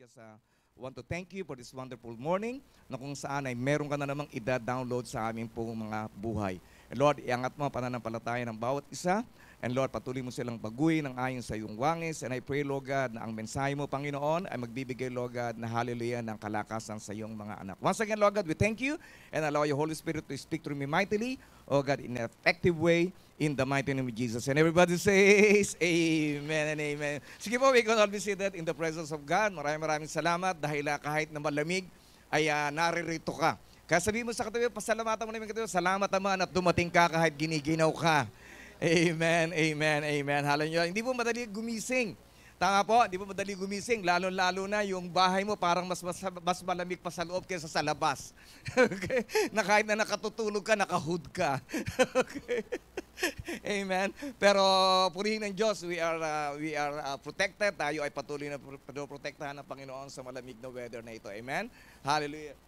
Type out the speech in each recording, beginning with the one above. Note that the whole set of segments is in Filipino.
just want to thank you for this wonderful morning na kung saan ay meron ka na namang ida-download sa aming pong mga buhay. And Lord, iangat mo ang pananampalataya ng bawat isa. And Lord, patuloy mo silang baguhin ng ayon sa iyong wangis. And I pray, Lord God, na ang mensahe mo, Panginoon, ay magbibigay, Lord God, na hallelujah ng kalakasan sa iyong mga anak. Once again, Lord God, we thank you and allow your Holy Spirit to speak through me mightily, oh God, in an effective way, in the mighty name of Jesus. And everybody says, Amen and Amen. Sige po, we can all be seated in the presence of God. Maraming salamat dahil kahit na malamig, ay naririto ka. Kaya sabihin mo sa katabi, pasalamatan mo namin katabi, salamat naman at dumating ka kahit giniginaw ka. Amen, amen, amen. Hallelujah. Hindi po madali gumising. Tama po, hindi po madali gumising. Lalo-lalo na yung bahay mo parang mas malamig pa sa loob kaysa sa labas. Okay? Na kahit na nakatutulog ka, nakahood ka. Okay? Amen. Pero purihin ng Diyos, we are protected. Tayo ay patuloy na protektahan ng Panginoon sa malamig na weather na ito. Amen. Hallelujah.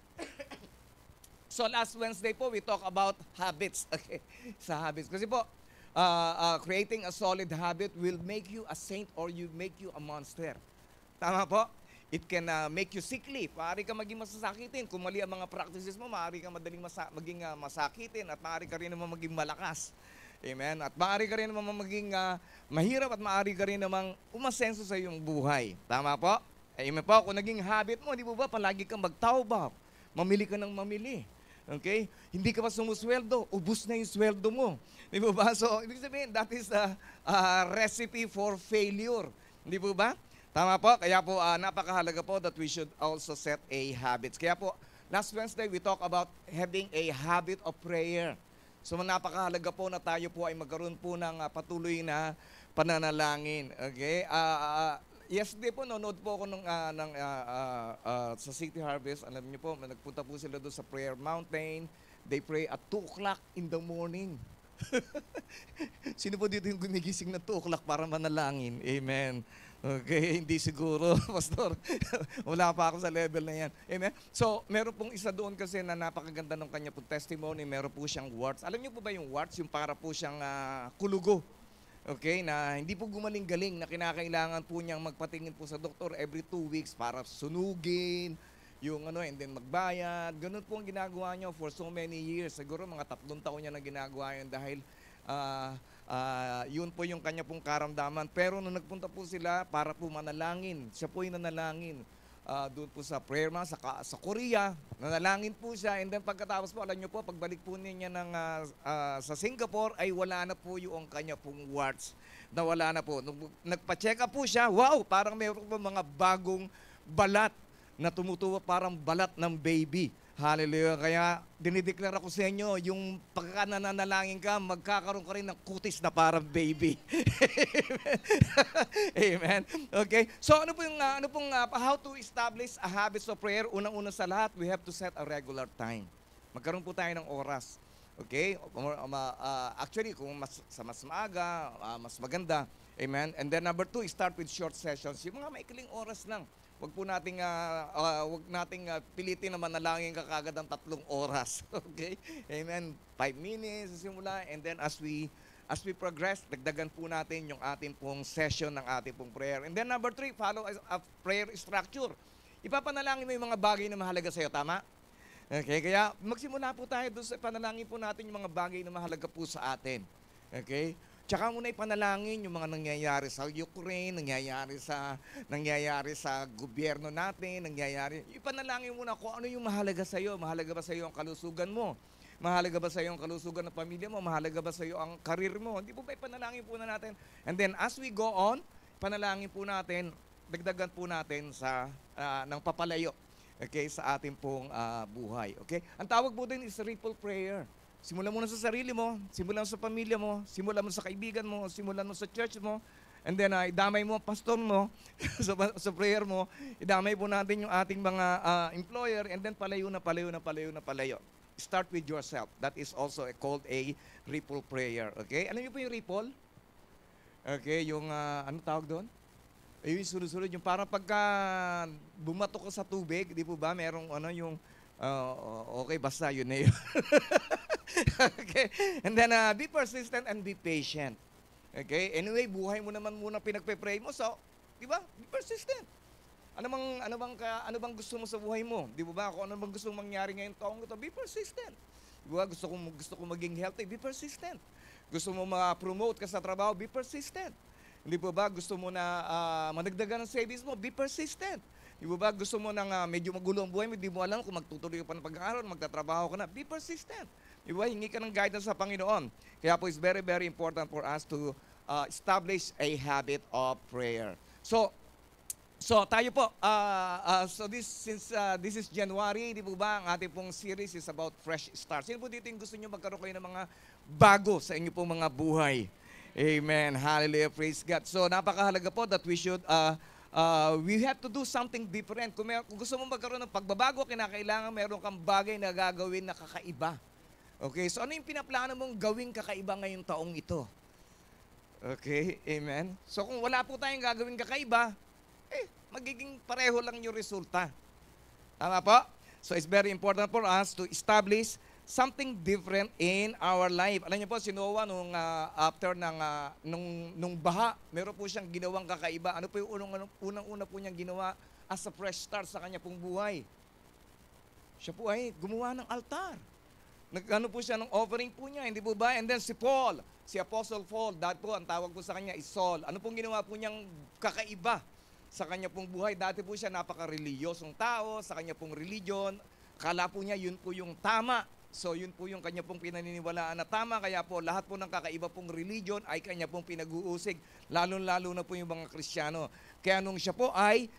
So last Wednesday po, we talk about habits. Okay? Sa habits. Kasi po, creating a solid habit will make you a saint or you make you a monster. Tama po? It can make you sickly. Maaari ka maging masasakitin. Kung mali ang mga practices mo, maaari ka madaling maging masakitin at maaari ka rin naman maging malakas. Amen? At maaari ka rin naman maging mahirap at maaari ka rin naman umasenso sa iyong buhay. Tama po? Amen po? Kung naging habit mo, di ba palagi kang magtaubak. Mamili ka ng mamili. Okay? Hindi ka pa sumusweldo, ubus na yung sweldo mo. Di ba? So, ibig sabihin, that is a recipe for failure. Hindi po ba? Tama po? Kaya po, napakahalaga po that we should also set a habits. Kaya po, last Wednesday, we talk about having a habit of prayer. So, napakahalaga po na tayo po ay magkaroon po ng patuloy na pananalangin. Okay? Yesterday po, nanonood po ako sa City Harvest. Alam niyo po, nagpunta po sila doon sa Prayer Mountain. They pray at 2 o'clock in the morning. Sino po dito yung gumigising na 2 o'clock para manalangin? Amen. Okay, hindi siguro, Pastor. Wala pa ako sa level na yan. Amen. So, meron pong isa doon kasi na napakaganda ng kanya po testimony. Meron po siyang warts. Alam niyo po ba yung warts? Yung para po siyang kulugo. Okay, na hindi po gumaling-galing na kinakailangan po niyang magpatingin po sa doktor every 2 weeks para sunugin, yung and then magbayad. Ganun po ang ginagawa niya for so many years. Siguro mga 3 taon niya na ginagawa yun dahil yun po yung kanya pong karamdaman. Pero nung nagpunta po sila para po manalangin, siya po yung nanalangin. Doon po sa prayer man, sa Korea, nanalangin po siya. And then pagkatapos po, alam nyo po, pagbalik po niya sa Singapore, ay wala na po yung kanya pong warts. Nawala na po. Nung nagpa-check up po siya, wow, parang mayroon po mga bagong balat na tumutuwa parang balat ng baby. Hallelujah. Kaya dinideklara ko sa inyo, yung pagkakananalangin ka, magkakaroon ka rin ng kutis na parang baby. Amen. Okay. So ano pong how to establish a habit of prayer? Unang-una sa lahat, we have to set a regular time. Magkaroon po tayo ng oras. Okay? Actually, kung mas maaga, mas maganda. Amen. And then number 2, start with short sessions. Yung mga maikling oras lang. Wag po nating pilitin na manalangin ka kagad ng 3 oras. Okay? Amen. 5 minutes sa simula, and then as we progress, dagdagan po natin yung ating pong session ng ating pong prayer. And then number 3, follow a prayer structure. Ipapanalangin mo yung mga bagay na mahalaga sa iyo, tama? Okay, kaya magsimula po tayo doon sa panalangin po natin yung mga bagay na mahalaga po sa atin. Okay? Tsaka muna ipanalangin yung mga nangyayari sa Ukraine, nangyayari sa gobyerno natin, ipanalangin muna kung ano yung mahalaga sa iyo. Mahalaga ba sa iyo ang kalusugan mo? Mahalaga ba sa iyo ang kalusugan ng pamilya mo? Mahalaga ba sa iyo ang karir mo? Hindi po ba ipanalangin po na natin? And then as we go on, panalangin po natin, dagdagan po natin ng papalayo, okay, sa ating pong buhay. Okay? Ang tawag po din is ripple prayer. Simulan mo na sa sarili mo, simulan mo sa pamilya mo, simulan mo sa kaibigan mo, simulan mo sa church mo, and then idamay mo ang pastor mo sa prayer mo, idamay po natin yung ating mga employer, and then palayo. Start with yourself. That is also called a ripple prayer. Okay? Alam niyo po yung ripple? Okay, yung ano tawag doon? Yung sunod-sunod, yung parang pagka bumato ka sa tubig, di po ba, merong yung okay, basta yun na yun. Okay? And then, be persistent and be patient. Okay? Anyway, buhay mo naman muna pinagpe-pray mo. So, di ba? Be persistent. Ano bang gusto mo sa buhay mo? Di ba? Kung ano bang gusto mong mangyari ngayong taong ito, be persistent. Di ba? Gusto ko maging healthy, be persistent. Gusto mo ma-promote ka sa trabaho, be persistent. Hindi po ba? Gusto mo na managdagan ng savings mo, be persistent. Di ba? Gusto mo na medyo magulo ang buhay mo, di mo alam kung magtutuloy ka pa ng pag-aaral, magtatrabaho ka na, be persistent. Di ba? Hingi ka ng guidance sa Panginoon. Kaya po, it's very, very important for us to establish a habit of prayer. So tayo po, since this is January, di po ba, ang ating pong series is about fresh start. Sino po dito yung gusto nyo magkaroon kayo ng mga bago sa inyo pong mga buhay? Amen. Hallelujah. Praise God. So napakahalaga po that we have to do something different. Kung gusto mo magkaroon ng pagbabago, kinakailangan meron kang bagay na gagawin na kakaiba. Okay, so ano yung pinaplano mong gawing kakaiba ngayong taong ito? Okay, amen. So kung wala po tayong gagawin kakaiba, magiging pareho lang yung resulta. Tama po? So it's very important for us to establish something different in our life. Alam niyo po, si Noah after nung baha, meron po siyang ginawang kakaiba. Ano po yung unang-una po niyang ginawa as a fresh start sa kanya pong buhay? Siya po ay gumawa ng altar. Nagano po siya ng offering po niya, hindi po ba? And then si Paul, si Apostle Paul, dahil po ang tawag po sa kanya is Saul. Ano pong ginawa po niyang kakaiba sa kanya pong buhay? Dati po siya napaka-reliyosong tao, sa kanya pong religion. Akala po niya yun po yung tama. So yun po yung kanya pong pinaniniwalaan na tama. Kaya po lahat po ng kakaiba pong religion ay kanya pong pinag-uusig. Lalo-lalo na po yung mga Kristiyano. Kaya nung siya po ay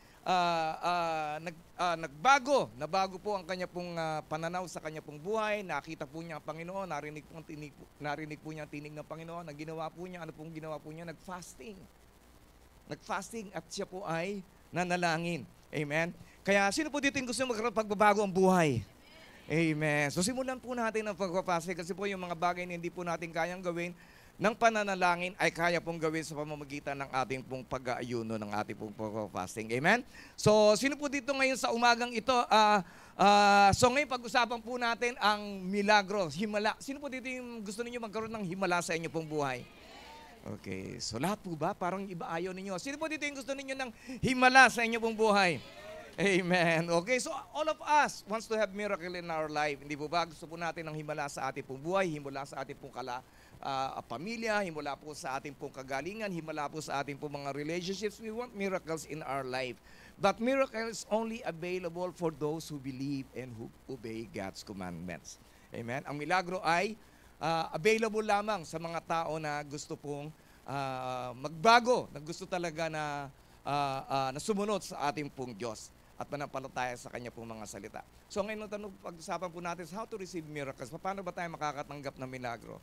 nabago po ang kanya pong pananaw sa kanya pong buhay. Nakita po niya ang Panginoon, narinig po niya ang tinig ng Panginoon. Ang ginawa po niya, ano pong ginawa po niya? Nag-fasting at siya po ay nanalangin. Amen? Kaya sino po dito yung gusto magkaroon pagbabago ang buhay? Amen. So simulan po natin ang pagpapasig kasi po yung mga bagay na hindi po natin kayang gawin ng pananalangin ay kaya pong gawin sa pamamagitan ng ating pong pag-aayuno, ng ating pong pagpapasing. Amen? So sino po dito ngayon sa umagang ito? So ngayon pag-usapan po natin ang milagro, himala. Sino po dito yung gusto niyo magkaroon ng himala sa inyo pong buhay? Okay, so lahat po ba? Parang iba ayaw ninyo. Sino po dito yung gusto ninyo ng himala sa inyo pong buhay? Amen. Okay, so all of us wants to have miracle in our life. Hindi po ba? Gusto po natin ng himala sa ating pong buhay, himala sa ating pong pamilya, himala po sa ating pong kagalingan, himala po sa ating pong mga relationships. We want miracles in our life. But miracles only available for those who believe and who obey God's commandments. Amen. Ang milagro ay available lamang sa mga tao na gusto pong magbago, na gusto talaga na sumunod sa ating pong Diyos at manampalataya sa Kanya pong mga salita. So ngayon pag-usapan po natin how to receive miracles. Paano ba tayo makakatanggap ng milagro?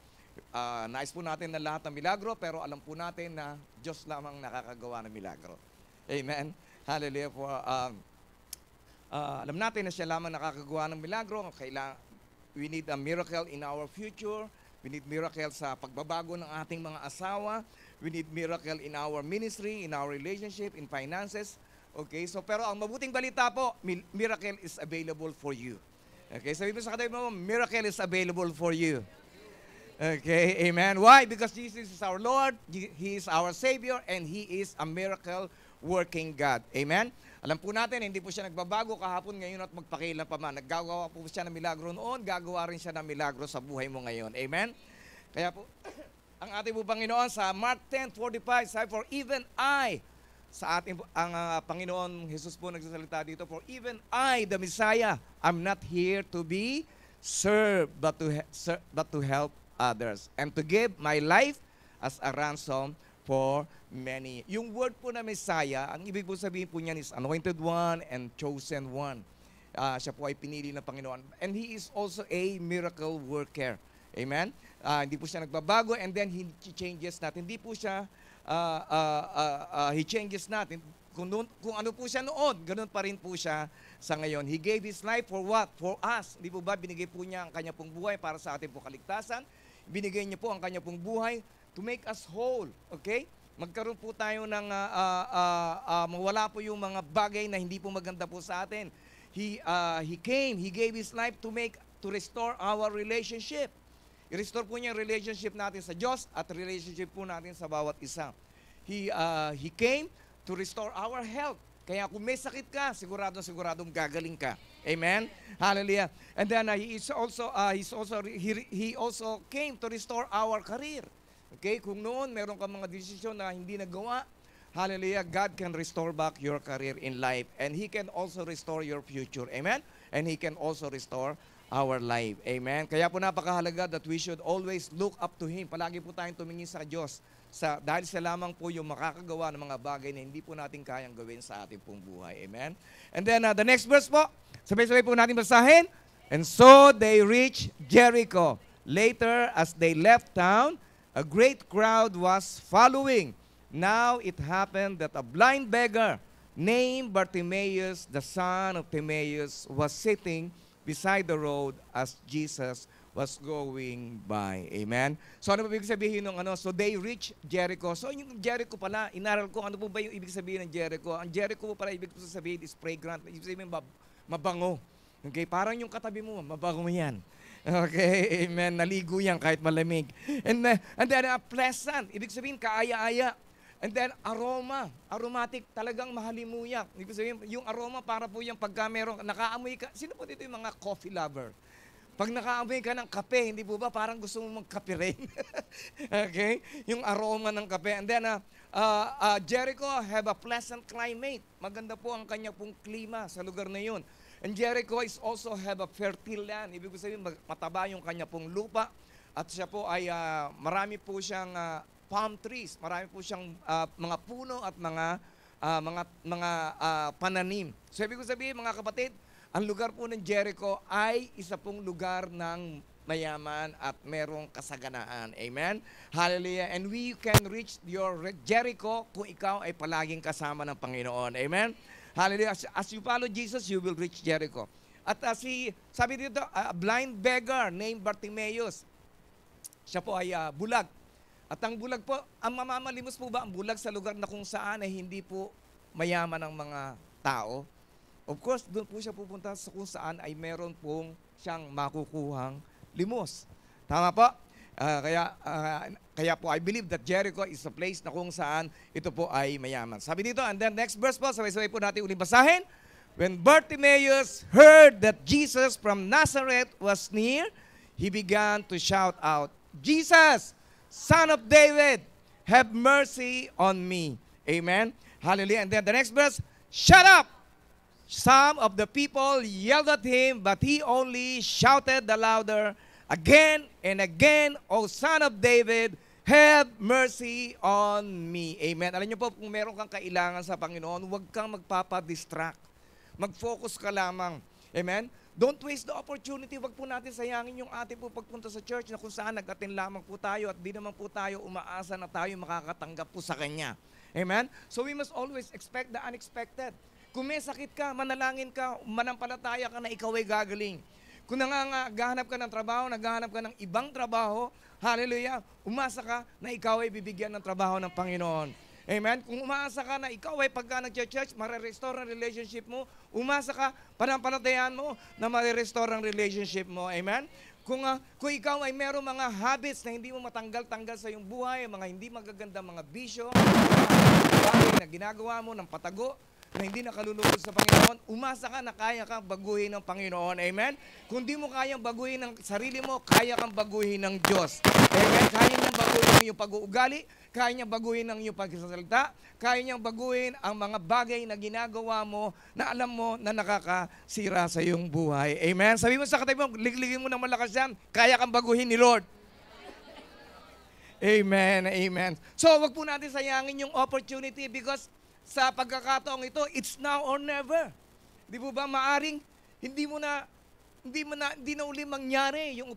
Nais po natin na lahat ng milagro, pero alam po natin na Diyos lamang nakakagawa ng milagro. Amen? Hallelujah po. Alam natin na siya lamang nakakagawa ng milagro. We need a miracle in our future. We need miracle sa pagbabago ng ating mga asawa. We need miracle in our ministry, in our relationship, in finances. Okay, so pero ang mabuting balita po, miracle is available for you. Okay, sabi mo sa katabi mo, miracle is available for you. Okay, amen. Why? Because Jesus is our Lord, He is our Savior, and He is a miracle working God. Amen? Alam po natin, hindi po siya nagbabago kahapon, ngayon at magpakilan pa man. Naggagawa po siya ng milagro noon, gagawa rin siya ng milagro sa buhay mo ngayon. Amen? Kaya po, ang ating po Panginoon sa Mark 10:45, sabi, for even I, sa ating ang Panginoon Jesus po nagsasalita dito, for even I, the Messiah, I'm not here to be served, but to help others, and to give my life as a ransom for many. Yung word po na Messiah, ang ibig po sabihin po niyan is anointed one and chosen one. Siya po ay pinili ng Panginoon. And He is also a miracle worker. Amen? Hindi po siya nagbabago, and then He changes natin. Hindi po siya, He changes natin. Kung ano po siya noon, ganun pa rin po siya sa ngayon. He gave His life for what? For us. Hindi po ba binigay po niya ang kanya pong buhay para sa ating pong kaligtasan? Binigay niya po ang kanya pong buhay to make us whole. Okay? Magkaroon po tayo ng mawala po yung mga bagay na hindi po maganda po sa atin. He came, He gave His life to restore our relationship. I-restore po niya yung relationship natin sa Diyos at relationship po natin sa bawat isa. He came to restore our health. Kaya kung may sakit ka, siguradong gagaling ka. Amen? Hallelujah. And then he also came to restore our career. Okay? Kung noon meron ka mga desisyon na hindi nagawa, hallelujah, God can restore back your career in life. And He can also restore your future. Amen? And He can also restore our life. Amen? Kaya po napakahalaga that we should always look up to Him. Palagi po tayong tumingin sa Diyos. Dahil siya lamang po yung makakagawa ng mga bagay na hindi po natin kayang gawin sa ating pong buhay. Amen? And then the next verse po, sabay-sabay po natin basahin. And so they reached Jericho. Later, as they left town, a great crowd was following. Now it happened that a blind beggar named Bartimaeus, the son of Timaeus, was sitting beside the road as Jesus was going by. Amen? So ano ba ibig sabihin ng ano? So they reached Jericho. So yung Jericho pala, inaral ko, ano po ba yung ibig sabihin ng Jericho? Ang Jericho po pala, ibig sabihin is fragrant. Ibig sabihin mabango. Okay? Parang yung katabi mo, mabango yan. Okay? Amen? Naligo yan kahit malamig. And then pleasant. Ibig sabihin, kaaya-aya. And then aroma. Aromatic. Talagang mahalimuyak. Ibig sabihin, yung aroma para po yung pagka merong nakaamoy ka. Sino po dito yung mga coffee lover? Pag nakaamoy ka ng kape, hindi po ba parang gusto mo magkape rin? Okay? Yung aroma ng kape. And then, Jericho have a pleasant climate. Maganda po ang kanya pong klima sa lugar na yun. And Jericho is also have a fertile land. Ibig sabihin, mataba yung kanya pong lupa. At siya po ay, marami po siyang palm trees. Marami po siyang mga puno at mga pananim. So, ibig sabihin, mga kapatid, ang lugar po ng Jericho ay isa pong lugar ng mayaman at merong kasaganaan. Amen? Hallelujah. And we can reach your Jericho kung ikaw ay palaging kasama ng Panginoon. Amen? Hallelujah. As you follow Jesus, you will reach Jericho. At sabi dito, a blind beggar named Bartimaeus. Siya po ay bulag. At ang bulag po, ang mamamalimos po ba ang bulag sa lugar na kung saan ay hindi po mayaman ang mga tao? Of course, doon po siya pupunta sa kung saan ay meron pong siyang makukuhang limos. Tama po? Kaya po, I believe that Jericho is a place na kung saan ito po ay mayaman. Sabi dito, and then next verse po, sabay-sabay po natin ulit basahin. When Bartimaeus heard that Jesus from Nazareth was near, he began to shout out, Jesus, Son of David, have mercy on me. Amen? Hallelujah. And then the next verse, shut up! Some of the people yelled at him, but he only shouted the louder, again and again, O Son of David, have mercy on me. Amen. Alam niyo po, kung meron kang kailangan sa Panginoon, huwag kang magpapadistract. Mag-focus ka lamang. Amen? Don't waste the opportunity. Huwag po natin sayangin yung ating po pagpunta sa church na kung saan nag-attend lamang po tayo at di naman po tayo umaasa na tayo makakatanggap po sa Kanya. Amen? So we must always expect the unexpected. Kung may sakit ka, manalangin ka, manampalataya ka na ikaw ay gagaling. Kung naghahanap ka ng trabaho, naghahanap ka ng ibang trabaho, hallelujah, umasa ka na ikaw ay bibigyan ng trabaho ng Panginoon. Amen? Kung umaasa ka na ikaw ay pagka nag-church, marirestore ang relationship mo, umasa ka, panampalatayaan mo na marirestore ang relationship mo. Amen? Kung ikaw ay merong mga habits na hindi mo matanggal-tanggal sa iyong buhay, mga hindi magaganda mga bisyo, mga bagay na ginagawa mo ng patago, na hindi nakalulugod sa Panginoon, umasa ka na kaya kang baguhin ng Panginoon. Amen? Kung di mo kayang baguhin ng sarili mo, kaya kang baguhin ng Diyos. Amen? Kaya niyang baguhin ang iyong pag-uugali, kaya niyang baguhin ang iyong pagsasalita, kaya niyang baguhin ang mga bagay na ginagawa mo na alam mo na nakakasira sa iyong buhay. Amen? Sabi mo sa katabi mo, ligligin mo ng malakas yan, kaya kang baguhin ni Lord. Amen, amen. So, wag po natin sayangin yung opportunity because sa pagkakataong ito, it's now or never. Di po ba maaring hindi na uli mangyari yung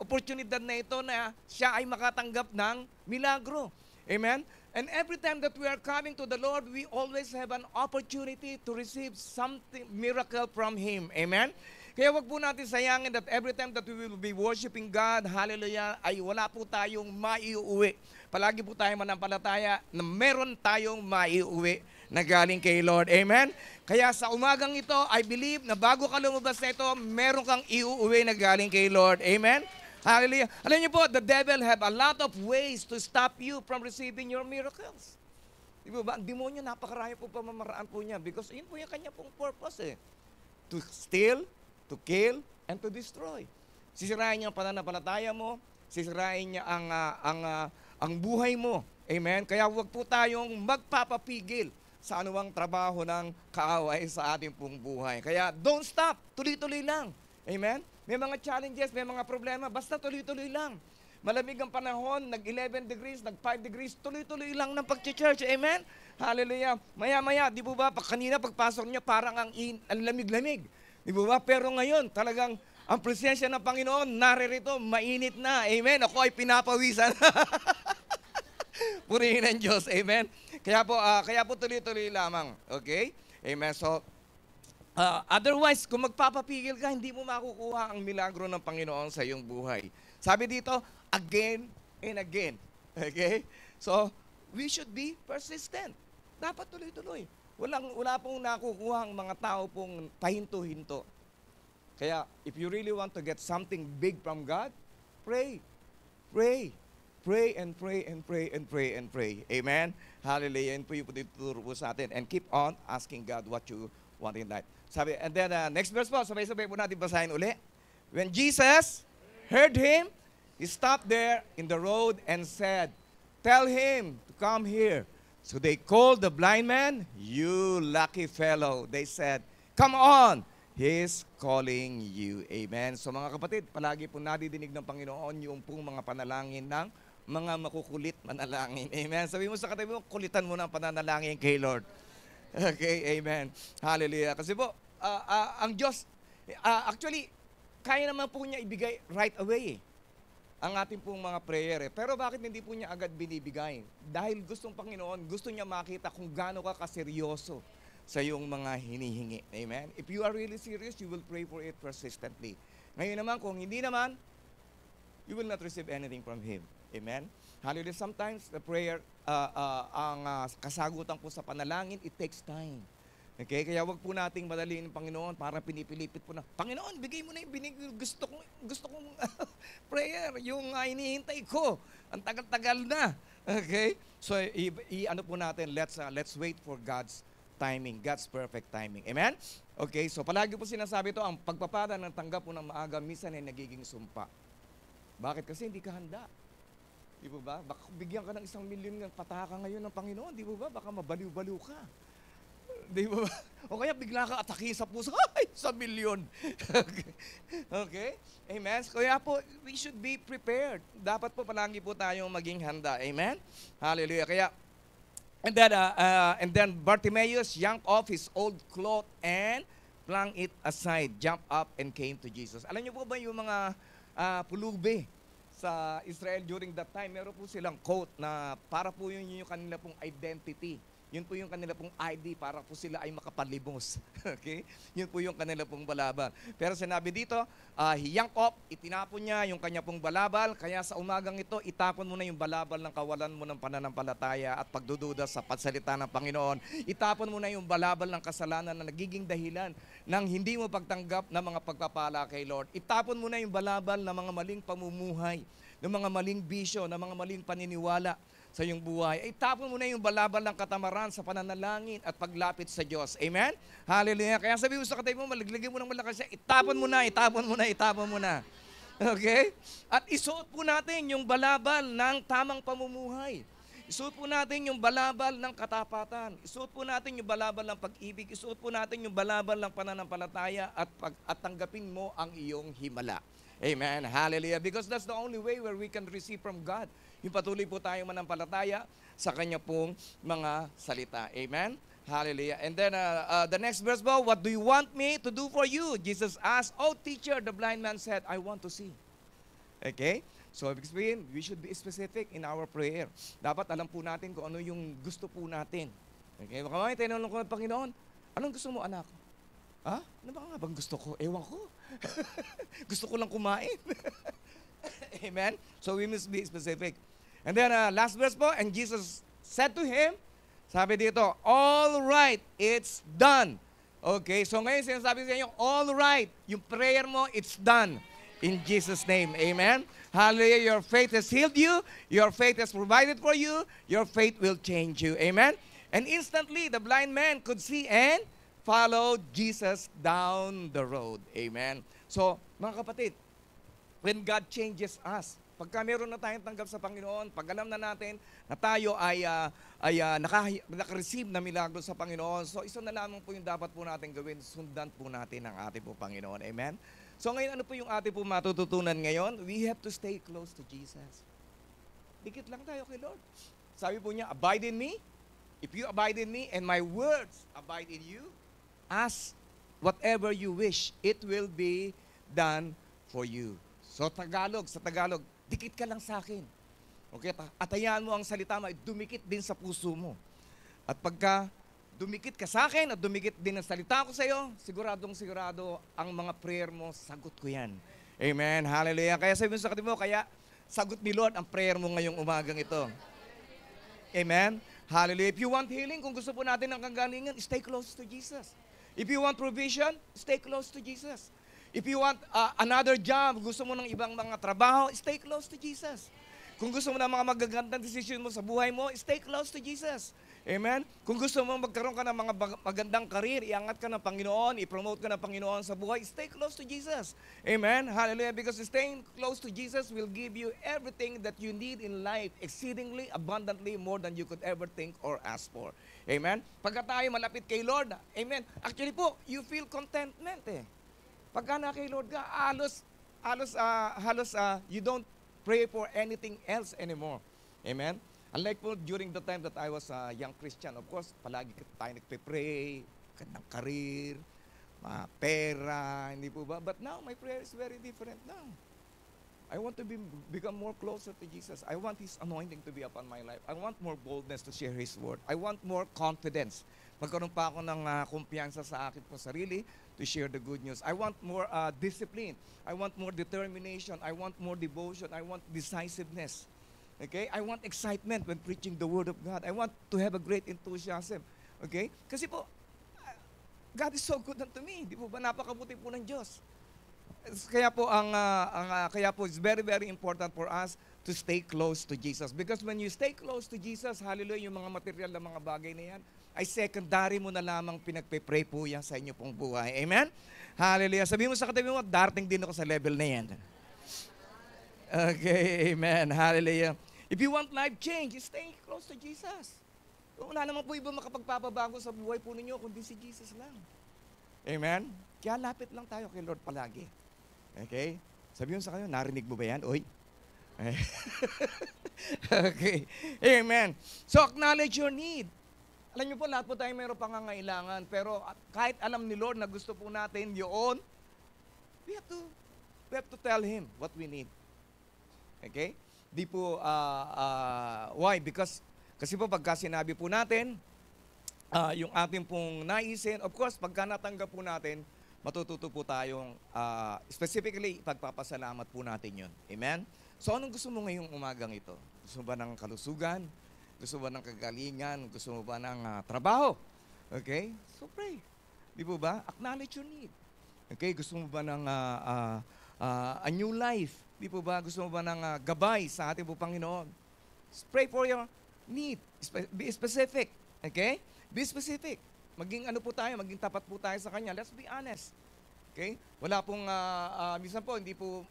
oportunidad na ito na siya ay makatanggap ng milagro. Amen? And every time that we are coming to the Lord, we always have an opportunity to receive something miracle from Him. Amen? Kaya wag po natin sayangin that every time that we will be worshiping God, hallelujah, ay wala po tayong maiuwi. Palagi po tayo manampalataya na meron tayong maiuwi na galing kay Lord. Amen? Kaya sa umagang ito, I believe na bago ka lumabas na ito, meron kang iuuwi na galing kay Lord. Amen? Hallelujah. Alam niyo po, the devil have a lot of ways to stop you from receiving your miracles. Di ba? Ang demonyo, napakarami po pamamaraan po niya because yun po yung kanya pong purpose eh. To steal, to kill, and to destroy. Sisirain niya ang pananampalataya mo, sisirain niya ang buhay mo. Amen? Kaya huwag po tayong magpapapigil sa anumang trabaho ng kaaway sa ating pong buhay. Kaya don't stop, tuloy-tuloy lang. Amen? May mga challenges, may mga problema, basta tuloy-tuloy lang. Malamig ang panahon, nag-11 degrees, nag-5 degrees, tuloy-tuloy lang ng pag-church. Amen? Hallelujah. Maya-maya, di po ba, kanina pagpasok niya parang ang lamig-lamig. Di po ba? Pero ngayon, talagang ang presensya ng Panginoon, naririto, mainit na. Amen? Ako ay pinapawisan. Purihin ang Diyos. Amen? Kaya po tuloy-tuloy lamang. Okay? Amen? So, otherwise, kung magpapapigil ka, hindi mo makukuha ang milagro ng Panginoon sa iyong buhay. Sabi dito, again and again. Okay? So, we should be persistent. Dapat tuloy-tuloy. Wala pong nakukuha ang mga tao pong pahinto-hinto. Kaya, if you really want to get something big from God, pray. Pray. Pray and pray and pray and pray and pray. Amen? Hallelujah. Yan po yung tuturo po sa atin. And keep on asking God what you want in life. Sabi, and then, next verse po, sabay-sabay po natin basahin uli. When Jesus heard him, he stopped there in the road and said, "Tell him to come here." So they called the blind man. "You lucky fellow," they said, "come on, he's calling you." Amen. So mga kapatid, palagi po nadidinig ng Panginoon yung pong mga panalangin ng mga makukulit manalangin. Amen. Sabi mo sa katabi mo, kulitan mo ng pananalangin kay Lord. Okay, amen. Hallelujah. Kasi po, ang Diyos, actually, kaya naman po niya ibigay right away ang ating pong mga prayer. Pero bakit hindi po niya agad binibigay? Dahil gustong Panginoon, gusto niya makita kung gaano ka kaseryoso sa iyong mga hinihingi. Amen? If you are really serious, you will pray for it persistently. Ngayon naman, kung hindi naman, you will not receive anything from Him. Amen? Hallelujah. Sometimes the prayer, ang kasagutan po sa panalangin, it takes time. Okay? Kaya wag po nating madaliin ng Panginoon, parang pinipilipit po na, Panginoon, bigay mo na yung gusto kong prayer, yung hinihintay ko. Ang tagal-tagal na. Okay? So, ano po natin, let's wait for God's timing, God's perfect timing. Amen? Okay, so palagi po sinasabi ito, ang pagpapala ng tanggap po ng maaga, minsan ay nagiging sumpa. Bakit? Kasi hindi ka handa. Di ba? Baka bigyan ka ng 1 milyon ng pataka ngayon ng Panginoon, di ba? Baka mabaliw-baliw ka. Di ba? O kaya bigla ka atake sa puso, ay, 1 milyon. Okay. Okay? Amen? Kaya po, we should be prepared. Dapat po palagi po tayong maging handa. Amen? Hallelujah. Kaya, and then Bartimaeus yanked off his old cloth and flung it aside, jumped up and came to Jesus. Alam niyo po ba yung mga pulubi sa Israel during that time, meron po silang coat na para po yun yung kanila pong identity. Yun po yung kanila pong ID para po sila ay makapalimos. Okay? Yun po yung kanila pong balabal. Pero sinabi dito, he yanked off, itinapon niya yung kanya pong balabal, kaya sa umagang ito, itapon mo na yung balabal ng kawalan mo ng pananampalataya at pagdududa sa pagsalita ng Panginoon. Itapon mo na yung balabal ng kasalanan na nagiging dahilan ng hindi mo pagtanggap ng mga pagpapala kay Lord. Itapon mo na yung balabal ng mga maling pamumuhay, ng mga maling bisyo, ng mga maling paniniwala sa iyong buhay. Itapon mo na yung balabal ng katamaran sa pananalangin at paglapit sa Diyos. Amen? Hallelujah. Kaya sabi mo sa katabi mo, malaglagay mo ng malakas siya, itapon mo na, itapon mo na, itapon mo na. Okay? At isuot po natin yung balabal ng tamang pamumuhay. Isuot po natin yung balabal ng katapatan. Isuot po natin yung balabal ng pag-ibig. Isuot po natin yung balabal ng pananampalataya at tanggapin mo ang iyong himala. Amen. Hallelujah. Because that's the only way where we can receive from God. Yung patuloy po tayong manampalataya sa Kanya pong mga salita. Amen. Hallelujah. And then the next verse, what do you want me to do for you? Jesus asked, "Oh teacher," the blind man said, "I want to see." Okay? So, we should be specific in our prayer. Dapat alam po natin kung ano yung gusto po natin. Okay? Baka may tinanong ko ng Panginoon, anong gusto mo, anak? Ha? Ano ba nga bang gusto ko? Ewan ko. Gusto ko lang kumain. Amen? So we must be specific. And then last verse po, and Jesus said to him, sabi dito, "All right, it's done." Okay, so ngayon sinasabi sa inyo, all right, yung prayer mo, it's done. In Jesus' name, amen? Hallelujah, your faith has healed you, your faith has provided for you, your faith will change you, amen? And instantly, the blind man could see and followed Jesus down the road. Amen. So, mga kapatid, when God changes us, pagka meron na tayong tanggap sa Panginoon, pag alam na natin na tayo ay nakareceive na milagro sa Panginoon, so isa na lamang po yung dapat po natin gawin, sundan po natin ang ating po Panginoon. Amen? So ngayon, ano po yung ating po matututunan ngayon? We have to stay close to Jesus. Dikit lang tayo kay Lord. Sabi po niya, abide in me. If you abide in me and my words abide in you, ask whatever you wish, it will be done for you. So sa Tagalog, dikit ka lang sa akin. Okay? At hayaan mo ang salita mo ay dumikit din sa puso mo. At pagka dumikit ka sa akin at dumikit din ang salita ko sa iyo, siguradong sigurado ang mga prayer mo, sagot ko yan. Amen. Hallelujah. Kaya sabi mo sa katibo, kaya sagot ni Lord ang prayer mo ngayong umagang ito. Amen. Hallelujah. If you want healing, kung gusto po natin ng kagalingan, stay close to Jesus. If you want provision, stay close to Jesus. If you want another job, gusto mo ng ibang mga trabaho, stay close to Jesus. Kung gusto mo ng mga magagandang decision mo sa buhay mo, stay close to Jesus. Amen? Kung gusto mo magkaroon ka ng mga magandang karir, iangat ka ng Panginoon, i-promote ka ng Panginoon sa buhay, stay close to Jesus. Amen? Hallelujah. Because staying close to Jesus will give you everything that you need in life, exceedingly, abundantly, more than you could ever think or ask for. Amen? Pagka tayo malapit kay Lord, amen, actually po, you feel contentment eh. Pagka na kay Lord ka, halos you don't pray for anything else anymore. Amen? Unlike po during the time that I was a young Christian, of course, palagi tayo nagpe-pray, ng karir, pera, hindi po ba? But now, my prayer is very different now. I want to become more closer to Jesus. I want His anointing to be upon my life. I want more boldness to share His word. I want more confidence. Magkaroon pa ako ng kumpiyansa sa akin po sarili to share the good news. I want more discipline. I want more determination. I want more devotion. I want decisiveness. Okay? I want excitement when preaching the Word of God. I want to have a great enthusiasm. Okay? Kasi po, God is so good unto me. Di po ba? Napakabuti po ng Diyos. Kaya po, kaya po, it's very, very important for us to stay close to Jesus. Because when you stay close to Jesus, hallelujah, yung mga material na mga bagay na yan, ay secondary mo na lamang pinagpe-pray po yan sa inyo pong buhay. Amen? Hallelujah. Sabihin mo sa katabi mo, darating din ako sa level na yan. Okay, amen. Hallelujah. If you want life change, stay close to Jesus. Wala naman po iba makapagpapabago sa buhay po ninyo, kundi si Jesus lang. Amen? Kaya lapit lang tayo kay Lord palagi. Okay? Sabihin sa kayo, narinig mo ba yan? Oy. Okay. Amen. So, acknowledge your need. Alam niyo po, lahat po tayo mayroong pangangailangan. Pero kahit alam ni Lord na gusto po natin yun, we have to tell Him what we need. Okay? Di po, why? Because, kasi po pagka sinabi po natin, yung ating pong naisin, of course, pagka natanggap po natin, matututo po tayong, specifically, pagpapasalamat po natin yun. Amen? So, anong gusto mo ngayong umagang ito? Gusto mo ba ng kalusugan? Gusto mo ba ng kagalingan? Gusto mo ba ng trabaho? Okay? So, pray. Di po ba? Acknowledge your need. Okay? Gusto mo ba ng a new life? Di po ba? Gusto mo ba ng gabay sa ating po Panginoon? Pray for your need. Be specific. Okay? Be specific. Maging ano po tayo, maging tapat po tayo sa Kanya. Let's be honest. Okay? Wala pong, minsan po, hindi po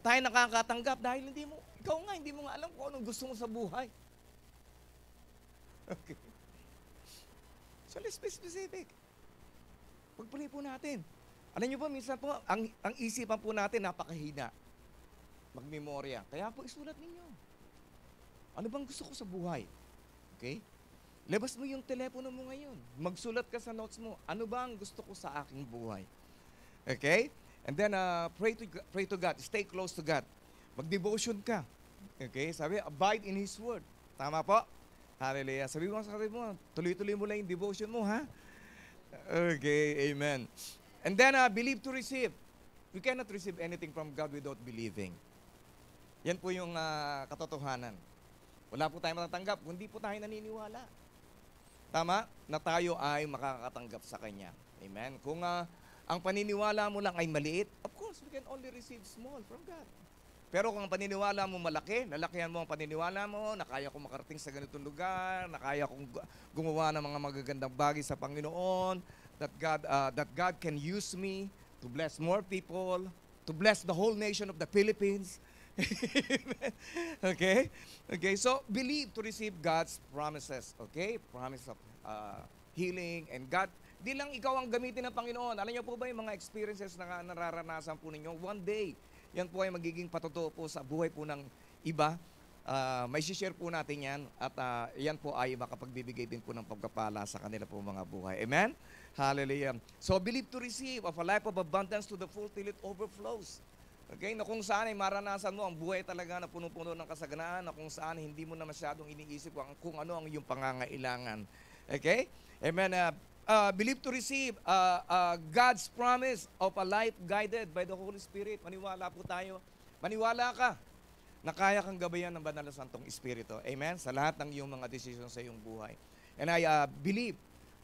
tayo nakakatanggap dahil ikaw nga, hindi mo nga alam kung anong gusto mo sa buhay. Okay. So let's be specific. Pag-pray po natin. Alam niyo po, minsan po, ang isipan po natin napakahina. Magmemorya. Kaya po isulat ninyo. Ano bang gusto ko sa buhay? Okay? Labas mo yung telepono mo ngayon. Magsulat ka sa notes mo. Ano ba ang gusto ko sa aking buhay? Okay? And then, pray to God. Stay close to God. Mag-devotion ka. Okay? Sabi, abide in His Word. Tama po? Hallelujah. Sabi mo sa kapatid mo, tuloy-tuloy mo lang yung devotion mo, ha? Okay, amen. And then, believe to receive. We cannot receive anything from God without believing. Yan po yung katotohanan. Wala po tayong matatanggap, kundi po tayo naniniwala. Tama? Na tayo ay makakatanggap sa Kanya. Amen? Kung ang paniniwala mo lang ay maliit, of course, we can only receive small from God. Pero kung ang paniniwala mo malaki, lalakihan mo ang paniniwala mo, na kaya kong makarating sa ganitong lugar, na kaya kong gumawa ng mga magagandang bagay sa Panginoon, that God can use me to bless more people, to bless the whole nation of the Philippines. Okay? Okay, so believe to receive God's promises. Okay? Promise of healing and God. Di lang ikaw ang gamitin ng Panginoon. Alam niyo po ba yung mga experiences na nararanasan po ninyo? One day, yan po ay magiging patotoo po sa buhay po ng iba. May share po natin yan at yan po ay makapagbibigay din po ng pagpapala sa kanila po mga buhay. Amen? Hallelujah. So believe to receive of a life of abundance to the full till it overflows. Okay? Na kung saan ay maranasan mo ang buhay talaga na punong-puno ng kasaganaan, na kung saan hindi mo na masyadong iniisip kung ano ang iyong pangangailangan. Okay? Amen. Believe to receive God's promise of a life guided by the Holy Spirit. Maniwala po tayo. Maniwala ka na kaya kang gabayan ng Banal na Santong Espiritu. Amen? Sa lahat ng iyong mga decisions sa iyong buhay. And I believe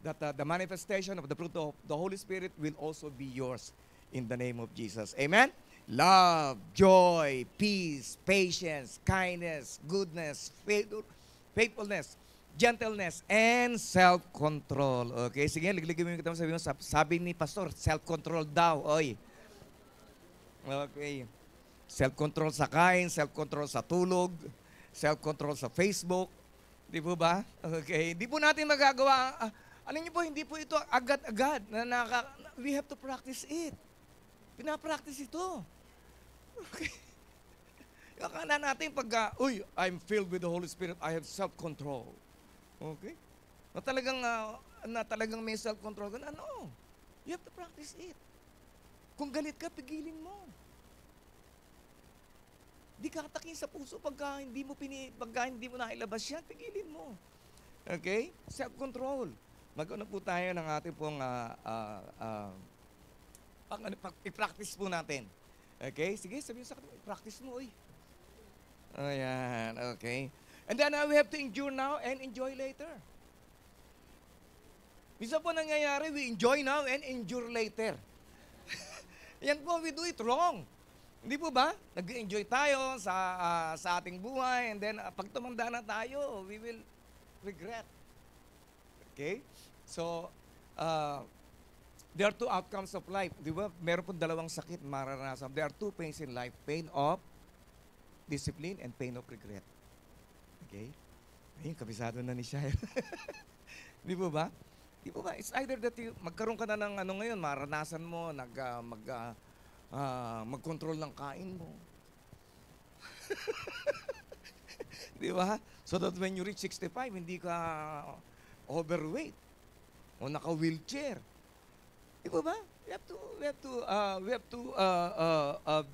that the manifestation of the fruit of the Holy Spirit will also be yours in the name of Jesus. Amen? Love, joy, peace, patience, kindness, goodness, faithfulness, gentleness, and self-control. Okay, sige, ligligin mo yung sabi mo, sabi ni Pastor, self-control daw, oy. Okay. Self-control sa kain, self-control sa tulog, self-control sa Facebook. Di po ba? Okay. Di po natin magagawa. Alam niyo po, hindi po ito agad-agad. We have to practice it. Pinapractice ito. Okay. Akala natin pag, I'm filled with the Holy Spirit, I have self-control. Okay? Na talagang may self-control. Ano? You have to practice it. Kung galit ka, pigilin mo. Di katakin sa puso pagka hindi mo nailabas yan, pigilin mo. Okay? Self-control. Mag-ano po tayo ng ating pong i-practice po natin. Okay? Sige, sabihin sa kanila, i-practice mo, oy. Ayan, okay. And then we have to endure now and enjoy later. Minsan po nangyayari, we enjoy now and endure later. Yan po, we do it wrong. Hindi po ba? Nag-enjoy tayo sa ating buhay and then pag tumanda na tayo, we will regret. Okay? So, there are two outcomes of life. Di ba? Meron po dalawang sakit mararanasan. There are two pains in life. Pain of discipline and pain of regret. Okay? Ayun, kabisado na ni Shire. Di po ba? Di po ba? It's either that magkaroon ka na ng ngayon, maranasan mo, mag-control ng kain mo. Di ba? So that when you reach 65, hindi ka overweight o naka-wheelchair. Di ba ba? We have to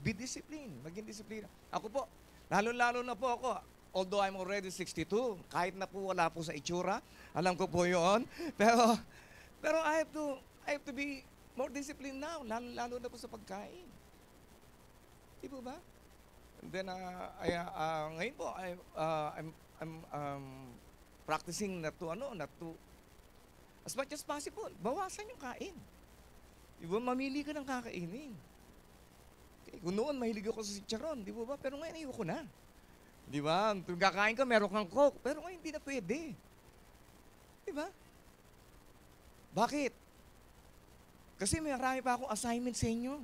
be disciplined. Maging disiplina. Ako po, lalo-lalo na po ako, although I'm already 62, kahit na po wala po sa itsura, alam ko po yun. Pero I have to be more disciplined now, lalo na po sa pagkain. Di po ba? And then, ngayon po, I'm practicing not to, as much as possible, bawasan yung kain. Di ba? Mamili ka ng kakainin. Okay. Kung noon, mahilig ako sa chicharon, di ba? Pero ngayon, ayoko na. Di ba? Kung kakain ka, meron kang Coke. Pero ngayon, hindi na pwede. Di ba? Bakit? Kasi marami pa akong assignment sa inyo.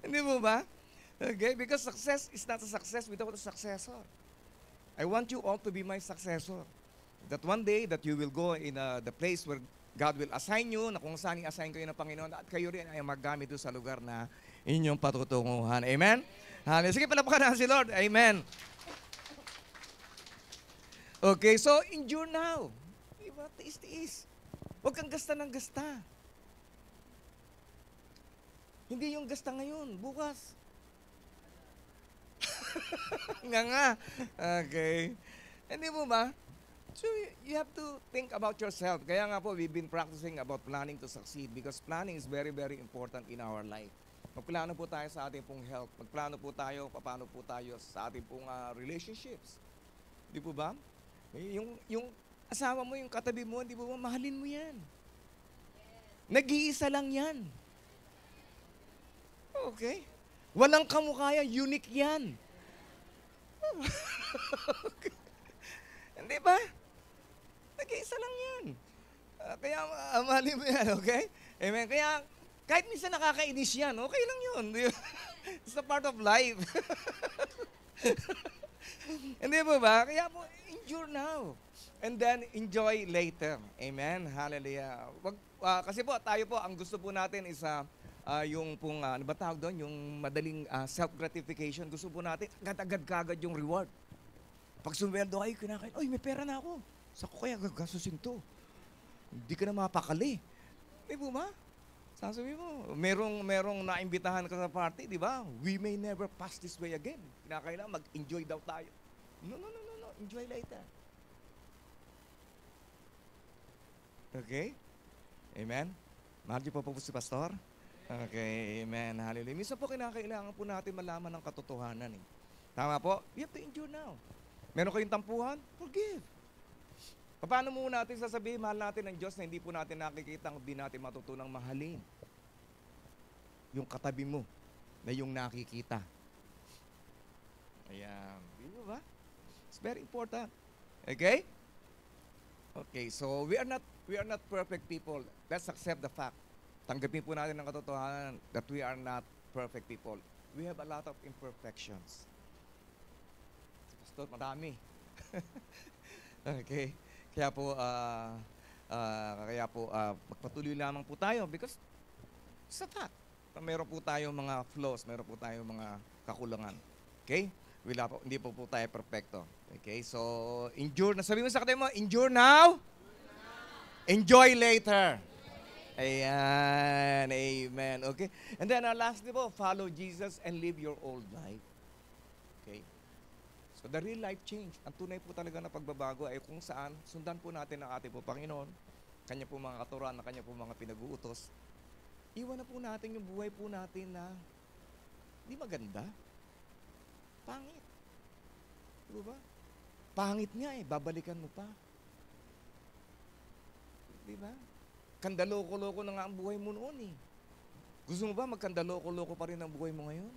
Hindi mo ba? Okay? Because success is not a success without a successor. I want you all to be my successor. That one day that you will go in the place where God will assign you, na kung saan i-assign kayo ng Panginoon, at kayo rin ay maggamit doon sa lugar na inyong patutunguhan. Amen? Sige, palapakan na si Lord. Amen. Okay, so endure now. Diba? Tiis-tiis. Huwag kang gasta ng gasta. Hindi yung gasta ngayon, bukas. nga. Okay. Hindi mo ba? So you have to think about yourself. Kaya nga po, we've been practicing about planning to succeed because planning is very, very important in our life. Magplano po tayo sa ating pong health. Magplano po tayo, paano po tayo sa ating pong relationships. Di po ba? Yung asawa mo, yung katabi mo, di po ba, mahalin mo yan. Nag-iisa lang yan. Okay. Walang kamukha yan. Unique yan. Hindi ba? Nag-iisa lang yan. Kaya mahalin mo yan, okay? Amen. Kaya kahit minsan nakakainis yan, okay lang yun. It's a part of life. Hindi ba? Kaya po, endure now. And then, enjoy later. Amen? Hallelujah. Kasi po, tayo po, ang gusto po natin is yung pong, ano ba tawag doon? Yung madaling self-gratification. Gusto po natin, agad-agad kagad yung reward. Pag sumweldo kayo, kinakain, oy, may pera na ako. Saan ko kaya gagastusin to? Hindi ka na mapakali. Di ba? Sasabihin mo, merong naimbitahan ka sa party, di ba? We may never pass this way again. Kinakailangan mag-enjoy daw tayo. No. Enjoy later. Okay? Amen? Mahal niyo po si Pastor? Okay, amen. Hallelujah. Minsan po kinakailangan po natin malaman ng katotohanan. Tama po? You have to endure now. Meron kayong tampuhan? Forgive. Paano mo natin sasabihin, mahal natin ang Diyos na hindi po natin nakikita, hindi natin matutunang mahalin? Yung katabi mo na yung nakikita. Ayan. Di ba? It's very important. Okay? Okay, so we are not perfect people. Let's accept the fact. Tanggapin po natin ang katotohanan that we are not perfect people. We have a lot of imperfections. Pastor, marami. Okay. Kaya po, magpatuloy lamang po tayo because it's a fact. Meron po tayong mga flaws, meron po tayong mga kakulangan. Okay? Hindi po tayo perfecto. Okay? So, endure na. Sabi mo sa katabi mo, endure now, enjoy later. Ayan. Amen. Okay? And then, lastly po, follow Jesus and live your old life. Okay? So, the real life change, ang tunay po talaga na pagbabago ay kung saan sundan po natin ang ating po Panginoon, Kanya po mga katuruan, na Kanya po mga pinag-uutos. Iwan na po natin yung buhay po natin na hindi maganda. Pangit. Diba ba? Pangit nga babalikan mo pa. Diba? Kandaloko-loko na nga ang buhay mo noon Gusto mo ba magkandaloko-loko pa rin ang buhay mo ngayon?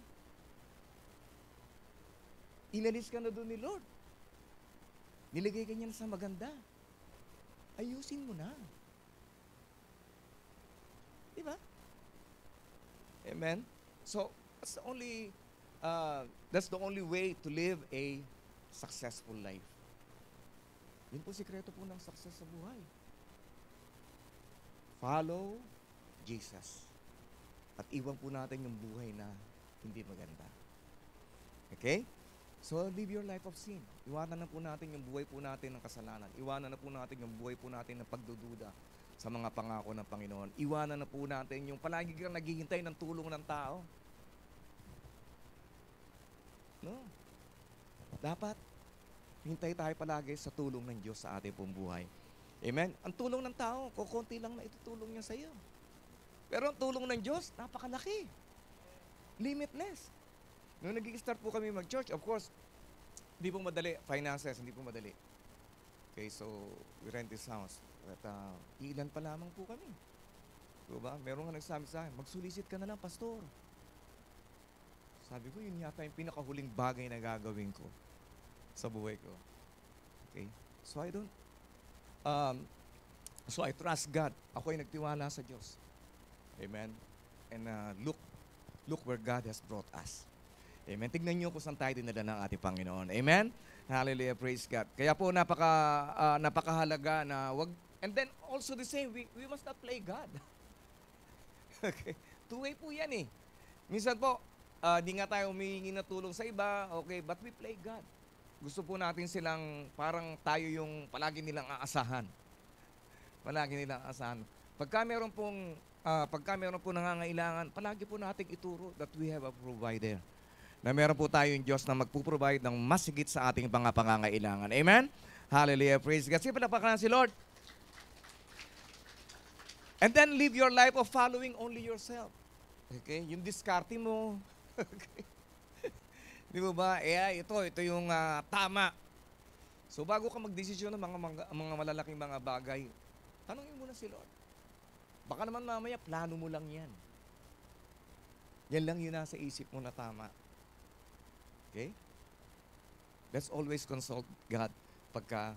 Inalis ka na doon ni Lord. Nilagay ka niya na sa maganda. Ayusin mo na. Diba? Amen? So, that's the only way to live a successful life. Yun po sikreto po ng success sa buhay. Follow Jesus. At iwan po natin yung buhay na hindi maganda. Okay? So, live your life of sin. Iwanan na po natin yung buhay po natin ng kasalanan. Iwanan na po natin yung buhay po natin ng pagdududa sa mga pangako ng Panginoon. Iwanan na po natin yung palagi kang naghihintay ng tulong ng tao. No. Dapat, hintay tayo palagi sa tulong ng Diyos sa ating pong buhay. Amen? Ang tulong ng tao, kukunti lang na itutulong niya sa iyo. Pero ang tulong ng Diyos, napakalaki. Limitless. Nung nag-i-start po kami mag-church, of course, hindi po madali. Finances, hindi po madali. Okay, so, we rent this house. At ilan pa lamang po kami. Diba? Meron nga nagsabi sa akin, magsulisit ka na lang, pastor. Sabi ko, yun yata yung pinakahuling bagay na gagawin ko sa buhay ko. Okay? So, I trust God. Ako ay nagtiwala sa Diyos. Amen? And look where God has brought us. Amen. Tignan niyo kung saan tayo dinala ng ating Panginoon. Amen? Hallelujah. Praise God. Kaya po napakahalaga na and then also the same, we must not play God. Okay? Two-way po yan Minsan po, di nga tayo humihingi na tulong sa iba, okay, but we play God. Gusto po natin silang parang tayo yung palagi nilang aasahan. Palagi nilang aasahan. Pagka meron pong nangangailangan, palagi po nating ituro that we have a provider. Na meron po tayo yung Diyos na magpuprovide ng mas higit sa ating mga pangangailangan. Amen? Hallelujah. Praise God. Sige, palapakan si Lord. And then live your life of following only yourself. Okay? Yung diskarte mo. Okay? Di ba? Ito yung tama. So bago ka magdesisyon ng mga malalaking mga bagay, tanungin mo na si Lord. Baka naman mamaya, plano mo lang yan. Yan lang yun nasa isip mo na tama. Okay? Let's always consult God pagka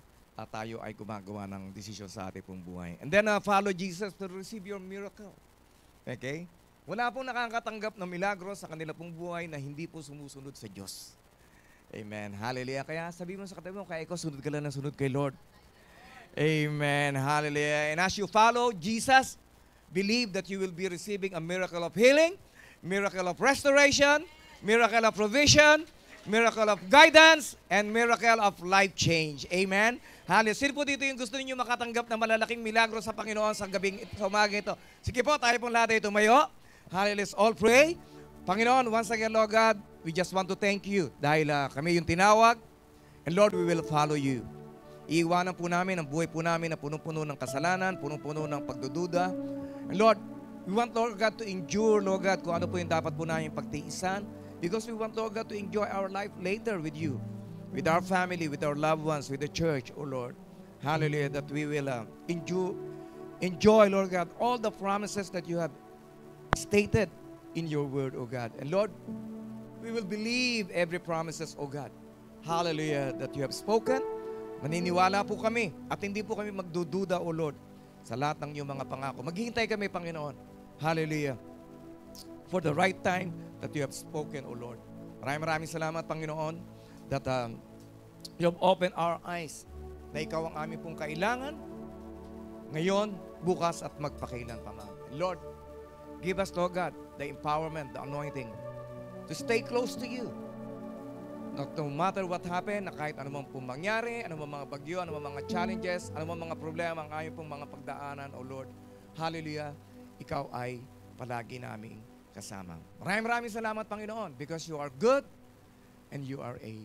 tayo ay gumagawa ng desisyon sa ating pong buhay. And then follow Jesus to receive your miracle. Okay? Wala pong nakakatanggap ng milagro sa kanila pong buhay na hindi po sumusunod sa Diyos. Amen. Hallelujah. Kaya sabihin mo sa katabi mo, kaya ikaw sunod ka lang ng sunod kay Lord. Amen. Hallelujah. And as you follow Jesus, believe that you will be receiving a miracle of healing, miracle of restoration, miracle of provision, miracle of guidance, and miracle of life change. Amen. Hallelujah. Sino po dito yung gusto niyo makatanggap na malalaking milagro sa Panginoon sa umaga ito? Sige po, tayo pong lahat ay tumayo. Hallelujah. Let's all pray. Panginoon, once again, Lord God, we just want to thank you dahil kami yung tinawag. And Lord, we will follow you. Iiwanan po namin ang buhay po namin na punong-puno ng kasalanan, punong-puno ng pagdududa. And Lord, we want, Lord God, to endure, Lord God, kung ano po yung dapat po namin pagtiisan. Because we want, Lord God, to enjoy our life later with you, with our family, with our loved ones, with the church, oh Lord. Hallelujah, that we will enjoy, Lord God, all the promises that you have stated in your word, oh God. And Lord, we will believe every promises, oh God. Hallelujah, that you have spoken. Maniniwala po kami at hindi po kami magdududa, O Lord, sa lahat ng iyong mga pangako. Maghihintay kami, Panginoon. Hallelujah. For the right time that you have spoken, O Lord. Maraming salamat, Panginoon, that you have opened our eyes na ikaw ang aming pong kailangan ngayon, bukas at magpakailan pa man. Lord, give us, Lord God, the empowerment, the anointing to stay close to you. No matter what happened, na kahit anumang pong mangyari, anumang mga bagyo, anumang mga challenges, anumang mga problema ang aming pong mga pagdaanan, O Lord, hallelujah, ikaw ay palagi naming kasama. Maraming salamat, Panginoon, because you are good and you are a